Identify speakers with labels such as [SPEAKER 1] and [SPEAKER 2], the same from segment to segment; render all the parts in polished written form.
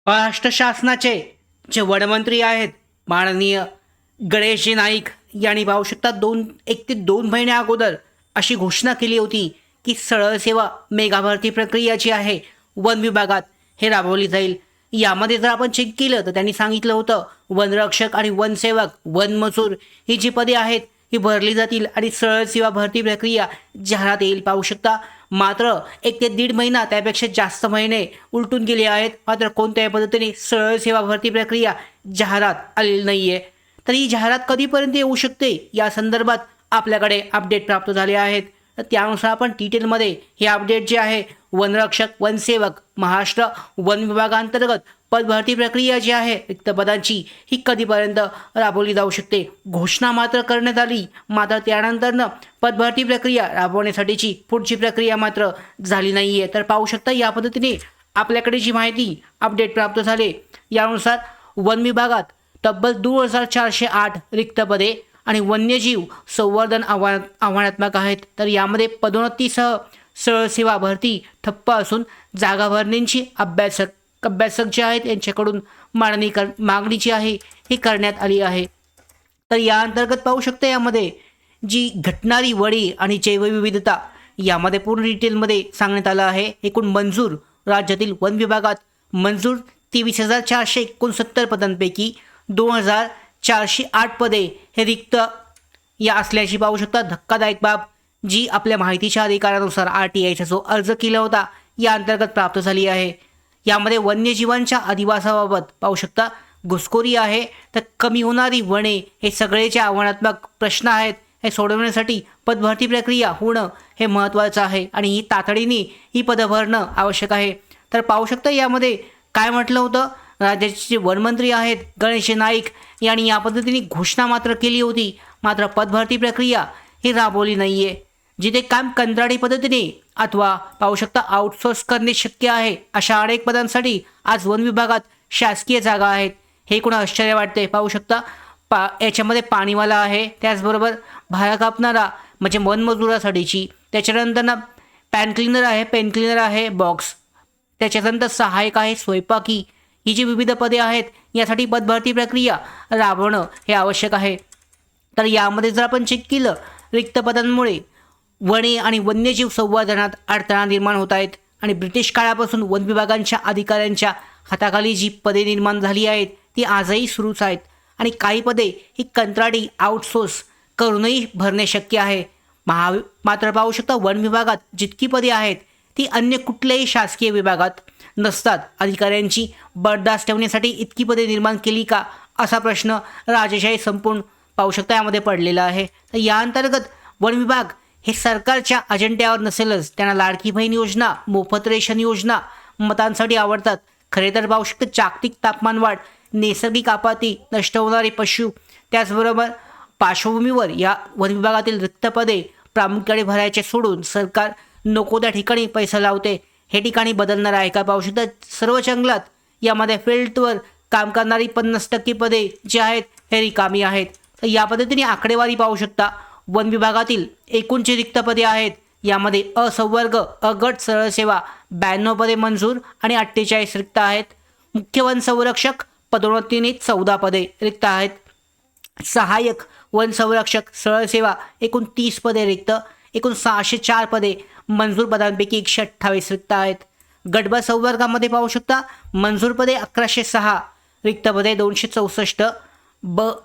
[SPEAKER 1] महाराष्ट्र शासनाचे जे वनमंत्री आहेत माननीय गणेशजी नाईक यांनी पाहू शकता 1 ते 2 महिने अगोदर अशी घोषणा केली होती की सरळ सेवा मेगा भरती प्रक्रिया जी आहे वन विभागात हे राबवली जाईल. यामध्ये जर आपण चेक केलं तर त्यांनी सांगितलं होतं वनरक्षक आणि वनसेवक वनमजूर ही जी पदे आहेत ही भरली जातील आणि सरळ सेवा भरती प्रक्रिया जाहिरात येईल. पाहू शकता मात्र 1 ते 1.5 महिना त्यापेक्षा जास्त महिने उलटून गेले आहेत, मात्र कोणत्याही पद्धतीने सरळ सेवा भरती प्रक्रिया जाहिरात आलेली नाही आहे. तर ही जाहिरात कधीपर्यंत येऊ शकते या संदर्भात आपल्याकडे अपडेट प्राप्त झाले आहेत. तर त्यानुसार आपण डिटेलमध्ये हे अपडेट जे आहे वनरक्षक वनसेवक महाराष्ट्र वन विभागांतर्गत पदभरती प्रक्रिया जी आहे रिक्त पदांची ही कधीपर्यंत राबवली जाऊ शकते घोषणा मात्र करण्यात आली, मात्र त्यानंतरनं पदभरती प्रक्रिया राबवण्यासाठीची पुढची प्रक्रिया मात्र झाली नाही आहे. तर पाहू शकता या पद्धतीने आपल्याकडे जी माहिती अपडेट प्राप्त झाले यानुसार वन विभागात तब्बल 2408 रिक्त पदे आणि वन्यजीव संवर्धन आव्हानात्मक आहेत. तर यामध्ये पदोन्नतीसह सरळ सेवा भरती ठप्प असून जागा भरण्याची अभ्यासक जे आहेत यांच्याकडून मागणी जी आहे ही करण्यात आली आहे. तर या अंतर्गत पाहू शकता यामध्ये जी घटणारी वडी आणि जैवविविधता यामध्ये पूर्ण डिटेलमध्ये सांगण्यात आलं आहे. एकूण मंजूर राज्यातील वन विभागात मंजूर 23,469 पदांपैकी 2,408 पदे हे रिक्त या असल्याची पाहू शकता धक्कादायक बाब जी आपल्या माहितीच्या अधिकारानुसार RTIचा जो अर्ज केला होता या अंतर्गत प्राप्त झाली आहे. यामध्ये वन्यजीवांच्या अधिवासाबाबत पाहू शकता घुसखोरी आहे, तर कमी होणारी वने हे सगळे जे आव्हानात्मक प्रश्न आहेत हे सोडवण्यासाठी पदभरती प्रक्रिया होणं हे महत्त्वाचं आहे आणि ही तातडीने ही पदं भरणं आवश्यक आहे. तर पाहू शकता यामध्ये काय म्हटलं होतं राज्याचे जे वनमंत्री आहेत गणेश नाईक यांनी या पद्धतीने घोषणा मात्र केली होती, मात्र पदभरती प्रक्रिया ही राबवली नाही आहे. जिथे काम कंत्राटी पद्धतीने अथवा पाहू शकता आउटसोर्स करणे शक्य आहे अशा अनेक पदांसाठी आज वन विभागात शासकीय जागा आहेत. हे कोणा आश्चर्य वाटते. पाहू शकता याच्यामध्ये पाणीवाला आहे, त्याचबरोबर भाडा कापणारा म्हणजे वनमजुरासाठीची, त्याच्यानंतर पॅन क्लिनर आहे, पेन क्लिनर आहे, बॉक्स, त्याच्यानंतर सहाय्यक आहे, स्वयंपाकी, ही जी विविध पदे आहेत यासाठी पदभरती प्रक्रिया राबवणं हे आवश्यक आहे. तर यामध्ये जर आपण चेक केलं रिक्त पदांमुळे वने आणि वन्यजीव संवर्धनात अडथळा निर्माण होत आहेत आणि ब्रिटिश काळापासून वन विभागांच्या अधिकाऱ्यांच्या हाताखाली जी पदे निर्माण झाली आहेत ती आजही सुरूच आहेत आणि काही पदे ही कंत्राटी आउटसोर्स करूनही भरणे शक्य आहे. मात्र पाहू शकता वन विभागात जितकी पदे आहेत ती अन्य कुठल्याही शासकीय विभागात नसतात. अधिकाऱ्यांची बरदास्त ठेवण्यासाठी इतकी पदे निर्माण केली का असा प्रश्न राजेशाही संपूर्ण पाहू शकता यामध्ये पडलेला आहे. तर या अंतर्गत वन विभाग हे सरकारच्या अजेंड्यावर नसेलच, त्यांना लाडकी बहीण योजना, मोफत रेशन योजना मतांसाठी आवडतात. खरे तर पाहू शकता जागतिक तापमानवाढ, नैसर्गिक आपत्ती, नष्ट होणारे पशु, त्याचबरोबर पार्श्वभूमीवर या वन विभागातील रिक्त पदे प्रामुख्याने भरायचे सोडून सरकार नको त्या ठिकाणी पैसा लावते. हे ठिकाणी बदलणार आहे का? पाहू शकता सर्व जंगलात यामध्ये फील्डवर काम करणारी 50% पदे जी आहेत हे रिकामी आहेत. तर या पद्धतीने आकडेवारी पाहू शकता वन विभागातील एकूण जी रिक्त पदे आहेत यामध्ये असंवर्ग अगट सरळ सेवा 92 पदे मंजूर आणि 48 रिक्त आहेत. मुख्य वन संरक्षक पदोन्नतीने 14 पदे रिक्त आहेत. सहाय्यक वन संरक्षक सरळ सेवा एकूण 30 पदे रिक्त, एकूण 604 पदे मंजूर पदांपैकी 128 रिक्त आहेत. गटब संवर्गामध्ये पाहू शकता मंजूर पदे 1106, रिक्त पदे 264.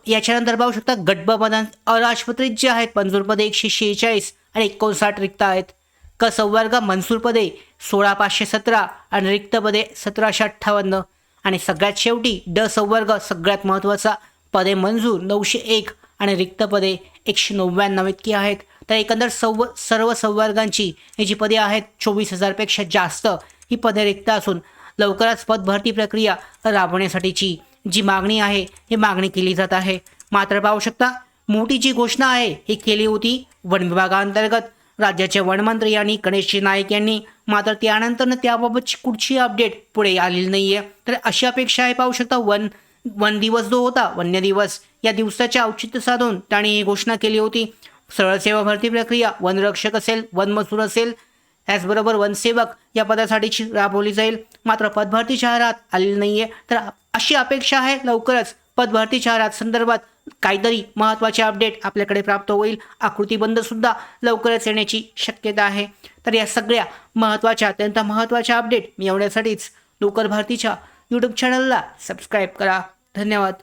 [SPEAKER 1] याच्यानंतर पाहू शकता गटब पदां अराजपत्रित जे आहेत मंजूर पदे 146 आणि 59 रिक्त आहेत. क संवर्ग मंजूर पदे 16517 आणि रिक्त पदे 1758 आणि सगळ्यात शेवटी ड संवर्ग सगळ्यात महत्त्वाचा पदे मंजूर 901 आणि रिक्त पदे 199 इतकी आहेत. तर एकंदर सर्व संवर्गांची ही जी पदे आहेत 24,000पेक्षा जास्त ही पदे रिक्त असून लवकरच पदभरती प्रक्रिया राबवण्यासाठीची जी मागणी आहे ही मागणी केली जात आहे. मात्र पाहू शकता मोठी जी घोषणा आहे ही केली होती वन विभागांतर्गत राज्याचे वनमंत्री यांनी गणेशजी नाईक यांनी, मात्र त्यानंतर त्याबाबतची कुठची अपडेट पुढे आलेली नाही आहे. तर अशी अपेक्षा आहे. पाहू शकता वन दिवस जो होता वन्य दिवस या दिवसाचे औचित्य साधून त्यांनी ही घोषणा केली होती. सरळ सेवा भरती प्रक्रिया वनरक्षक असेल, वनमजूर असेल, त्याचबरोबर वनसेवक या पदासाठीची राबवली जाईल. मात्र पदभरती जाहिरात आलेली नाहीये. तर अशी अपेक्षा आहे लवकरच पदभरती जाहिरात संदर्भात काहीतरी महत्त्वाचे अपडेट आपल्याकडे प्राप्त होईल. आकृतीबंध सुद्धा लवकरच येण्याची शक्यता आहे. तर या सगळ्या महत्त्वाच्या अत्यंत महत्त्वाच्या अपडेट मिळवण्यासाठीच नोकर भारतीच्या यूट्यूब चॅनलला सबस्क्राईब करा. धन्यवाद.